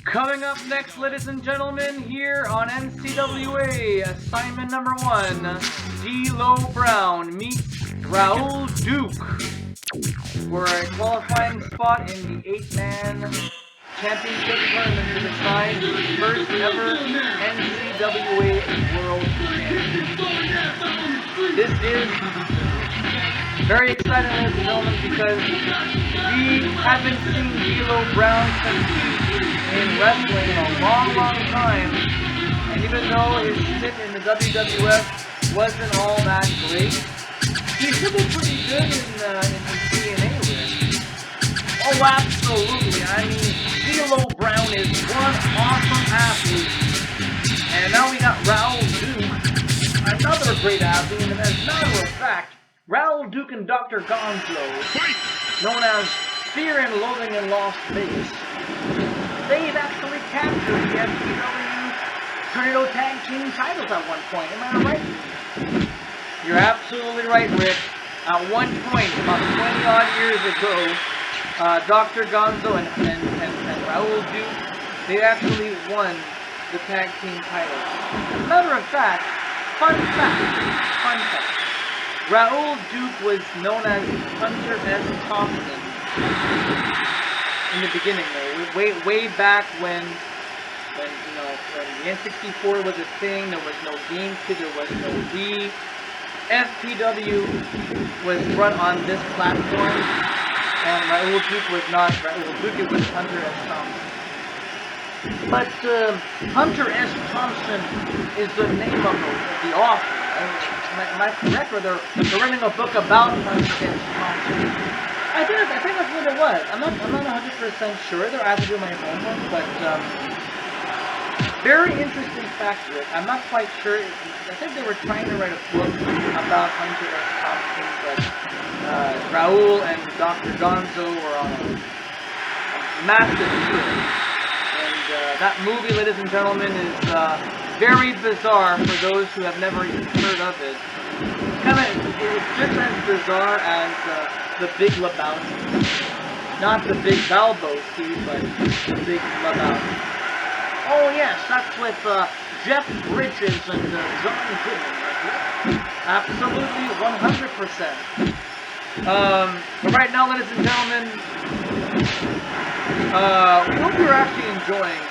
Coming up next, ladies and gentlemen, here on NCWA, assignment number 1, D'Lo Brown meets Raoul Duke for a qualifying spot in the 8-man championship tournament to decide the first ever NCWA World Championship. This is very exciting, ladies and gentlemen, because we haven't seen D'Lo Brown compete in wrestling in a long, long time, and even though his stint in the WWF wasn't all that great, he should be pretty good in the TNA ring. Oh, absolutely. I mean, D'Lo Brown is one awesome athlete, and now we got Raoul Duke, another great athlete, and as a matter of fact, Raoul Duke and Dr. Gonzo, known as Fear and Loathing in Las Vegas, they've actually captured the NCWA Tornado Tag Team titles at one point. Am I right? You're absolutely right, Rick. At one point, about 20 odd years ago, Dr. Gonzo and Raoul Duke, they actually won the tag team titles. As a matter of fact, fun fact, Raoul Duke was known as Hunter S. Thompson in the beginning, though. Way back when the N64 was a thing, there was no GameCube, there was no Wii. FPW was run on this platform, and Raoul Duke was not Raoul Duke, it was Hunter S. Thompson. But Hunter S. Thompson is the name of the author. Am I correct? Or they're writing a book about Hunter S. Thompson. I think that's what it was. I'm not 100% sure. They'll have to do my homework, but very interesting fact, Rick. I'm not quite sure. I think they were trying to write a book about Hunter S. Thompson, but Raoul and Dr. Gonzo were on a massive tour. And that movie, ladies and gentlemen, is very bizarre for those who have never heard of it. It's just as bizarre as the Big Lebowski. Not the Big Balboski, but the Big Lebowski. Oh yes, that's with Jeff Bridges and John Goodman. Absolutely, 100%. But right now, ladies and gentlemen, we hope you're actually enjoying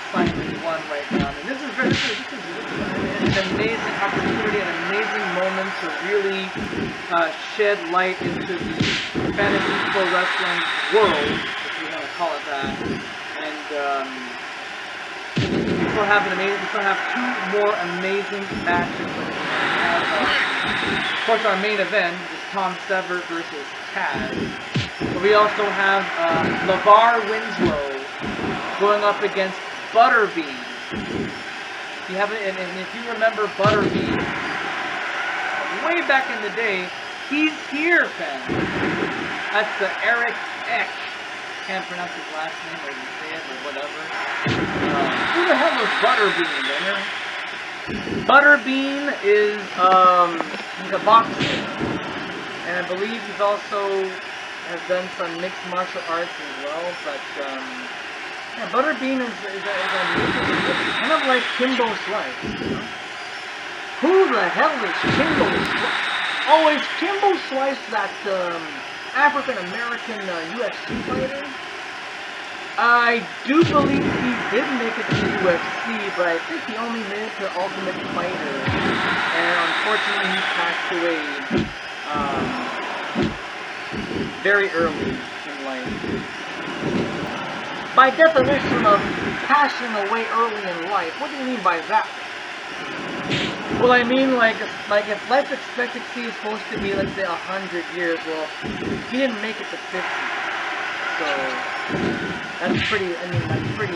assignment 1 right now. And this is an amazing opportunity, an amazing moment to really shed light into the fantasy pro wrestling world, if you want to call it that. And we still have 2 more amazing matches. We have, of course, our main event is Tom Severt versus Taz. But we also have LeVar Winslow going up against Butterbean. If you haven't, and if you remember Butterbean, way back in the day, he's here, fans. That's the Eric Eck. Can't pronounce his last name, or you say it, or whatever. Who the hell was Butterbean, man? Butterbean is, he's a boxer. And I believe he's also has done some mixed martial arts as well, but, yeah, Butterbean is kind of like Kimbo Slice, you know? Who the hell is Kimbo Slice? Oh, is Kimbo Slice that, African-American UFC fighter? I do believe he did make it to UFC, but I think he only made it to Ultimate Fighter. And unfortunately, he passed away very early in life. By definition of passing away early in life, what do you mean by that? Well, I mean, like if life expectancy is supposed to be, let's say, 100 years, well, he didn't make it to 50. So, that's pretty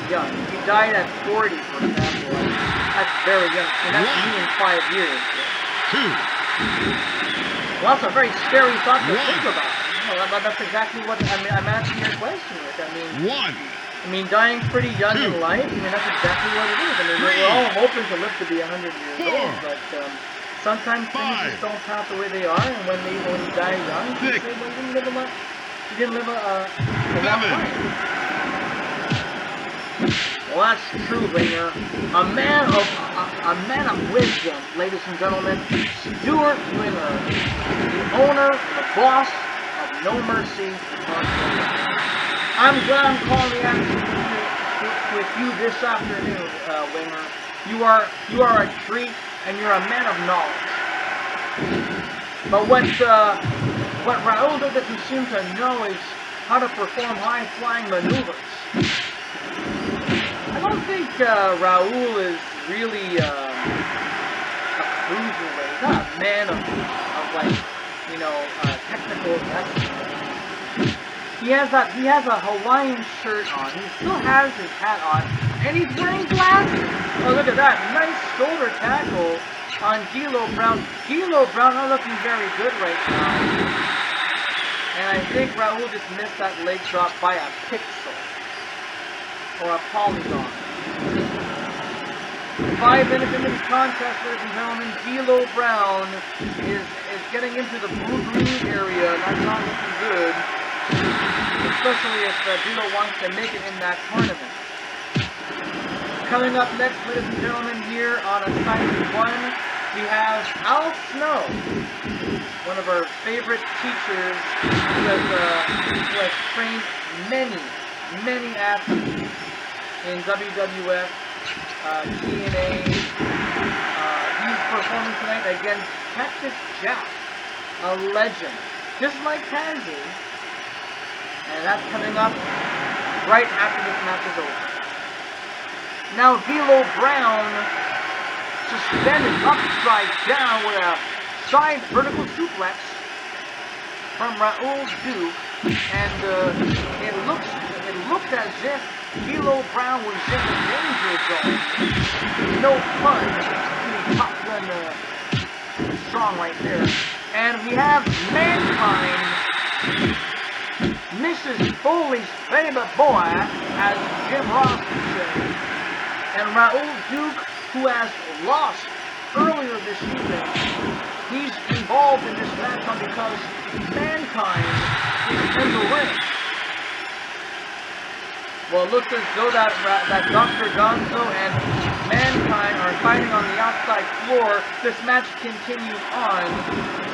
young. If he died at 40, for example, that's very young. And that's me in 5 years. Well, that's a very scary thought to think about. You know, that's exactly what, I'm asking your question, Rick. I mean, dying pretty young in life, that's exactly what it is. We're all hoping to live to be 100 years old, but sometimes things just don't pass the way they are, and when you die young, you say, well, you didn't live a long life. Well, that's true, Ringer. A man of wisdom, ladies and gentlemen. Stuart Ringer, the owner, the boss of No Mercy. I'm glad I'm calling the action with you this afternoon, Ringer. You are a treat, and you're a man of knowledge. But what Raoul doesn't seem to know is how to perform high-flying maneuvers. I don't think Raoul is really a cruiserweight. He's not a man of like, you know, technical wrestling. He has a Hawaiian shirt on. He still has his hat on, and he's wearing glasses. Oh, look at that! Nice shoulder tackle on D'Lo Brown. D'Lo Brown not looking very good right now, and I think Raoul just missed that leg drop by a pixel. Or a polygon. 5 minutes into the contest, ladies and gentlemen, D'Lo Brown is getting into the blue-green area. That's not looking good. Especially if D'Lo wants to make it in that tournament. Coming up next, ladies and gentlemen, here on Assignment 1, we have Al Snow, one of our favorite teachers who has trained many athletes in WWF, TNA. He's performing tonight against Cactus Jack, a legend, just like Pansy. And that's coming up right after this match is over. Now D'Lo Brown suspended upside down with a side vertical suplex from Raoul Duke, and it looked as if D'Lo Brown was in the danger zone. No pun. Top Gun song right there. And we have Mankind, Mrs. Foley's favorite boy, as Jim Ross would say, and Raoul Duke, who has lost earlier this evening. He's involved in this matchup because Mankind is in the ring. Well, it looks as though that Dr. Gonzo and Mankind are fighting on the outside floor. This match continues on,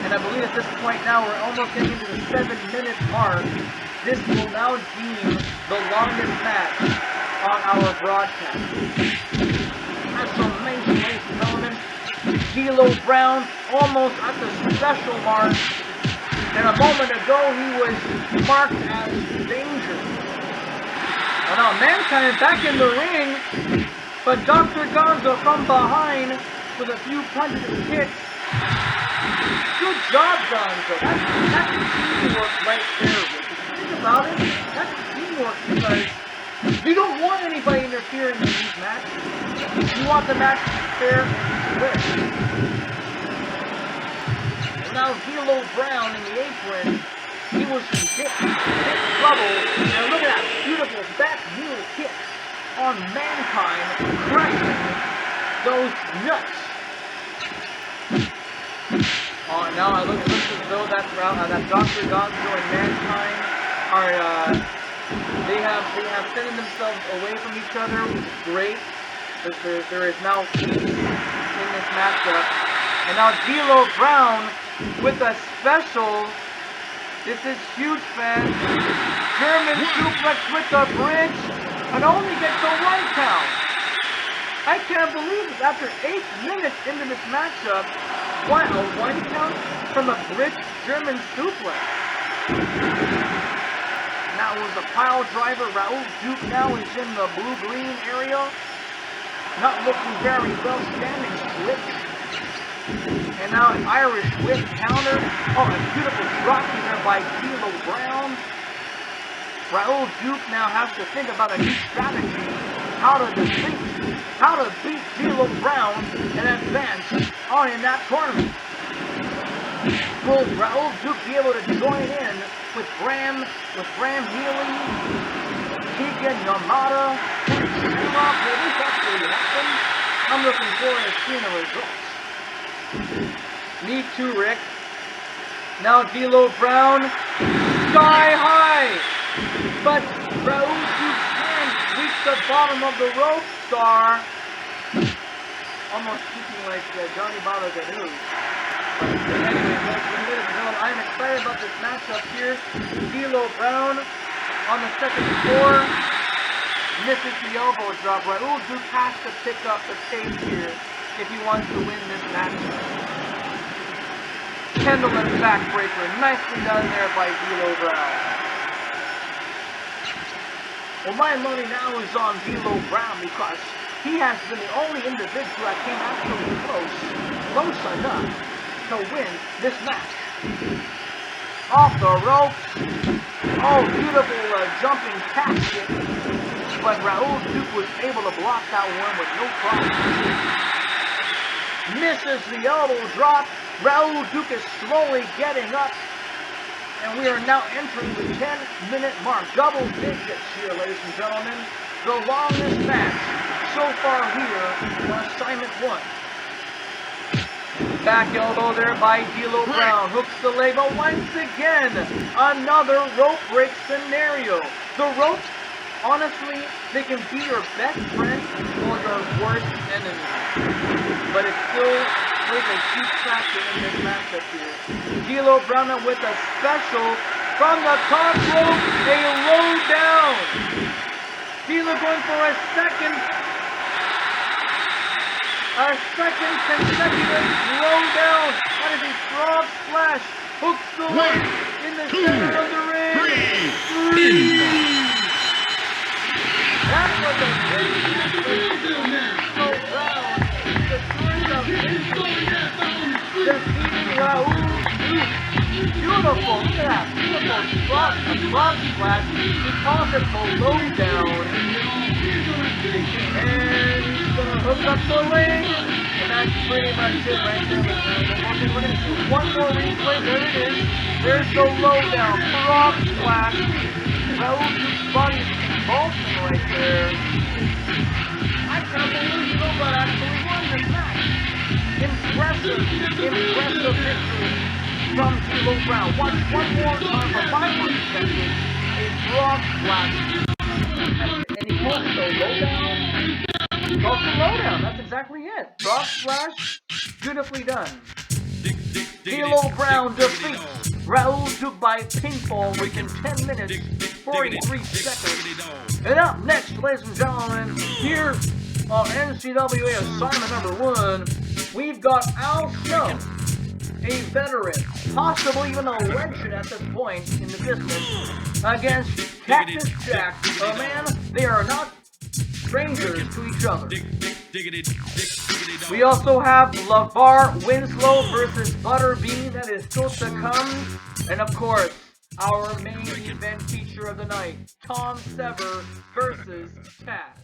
and I believe at this point now we're almost getting into the 7-minute mark. This will now deem the longest match on our broadcast. That's amazing, ladies and gentlemen. D'Lo Brown almost at the special mark, and a moment ago he was marked as danger. Well, now Mankind is back in the ring, but Dr. Gonzo from behind with a few punches and kicks. Good job, Gonzo. That's teamwork right there, Rick. Think about it. That's teamwork because you don't want anybody interfering in these matches. You want the match to be fair and quick. And now D'Lo Brown in the apron. He was in big trouble, and look at that beautiful back heel kick on Mankind, crushing those nuts. Oh, now it looks as though that Dr. Gonzo and Mankind are they have sending themselves away from each other, which is great. There is now peace in this matchup, and now D'Lo Brown with a special. This is huge, fans. German suplex with the bridge, and only gets a 1 count. I can't believe it. After 8 minutes into this matchup, what, a 1 count from a bridge German suplex? Now it was a pile driver. Raoul Duke now is in the blue-green area. Not looking very well, standing switch. And now an Irish whip counter. Oh, a beautiful drop there by D'Lo Brown. Raoul Duke now has to think about a new strategy. How to beat D'Lo Brown and advance on in that tournament. Will Raoul Duke be able to join in with Graham Healy, Keegan Yamada, and Shima? Will this actually happen? I'm looking forward to seeing the results. Me too, Rick. Now D'Lo Brown, sky high, but Raoul Duke's hand reached the bottom of the rope, Star. Almost speaking like Johnny Baba Ganu. But anyway, ladies and gentlemen, I'm excited about this matchup here. D'Lo Brown on the second floor. Misses the elbow drop. Raoul Duke has to pick up the pace here if he wants to win this matchup. Pendulum backbreaker. Nicely done there by D'Lo Brown. Well, my money now is on D'Lo Brown because he has been the only individual that came absolutely close enough to win this match. Off the ropes. Oh, beautiful jumping casket. But Raoul Duke was able to block that one with no problem. Misses the elbow drop. Raoul Duke is slowly getting up. And we are now entering the 10-minute mark. Double digits here, ladies and gentlemen. The longest match so far here on assignment 1. Back elbow there by D'Lo Brown. Hooks the leg, but once again, another rope break scenario. The ropes, honestly, they can be your best friend or your worst enemy. But it still plays a huge factor in this matchup here. D'Lo Brown with a special from the top rope, a low down. D'Lo going for a second consecutive low down. That is a frog splash. Hooks the leg in the center of the ring. Three. That was a big D'Lo Brown. The turn of defeating Raoul Duke. Beautiful. Look at that. Beautiful frog splash. He calls it the low down. And he's gonna hook up the leg. And that's pretty much it right there. We're gonna see one more replay. There it is. There's the low down. Frog splash. Raoul Duke's body is convulsing right there. I can't believe D'Lo Brown actually won this match. Impressive victory from D'Lo Brown. Watch one more time for 5 more seconds. A frog splash. And he calls it the low down. Calls the low down. That's exactly it. Frog splash. Beautifully done. D'Lo Brown defeats Raoul Duke by pinfall within 10 minutes, 43 seconds. And up next, ladies and gentlemen, here on NCWA assignment number 1, we've got Al Snow, a veteran, possibly even a legend at this point in the business, against Cactus Jack, a man they are not strangers to each other. We also have LeVar Winslow versus Butterbean, that is still to come. And of course, our main event feature of the night, Tom Sever versus Taz.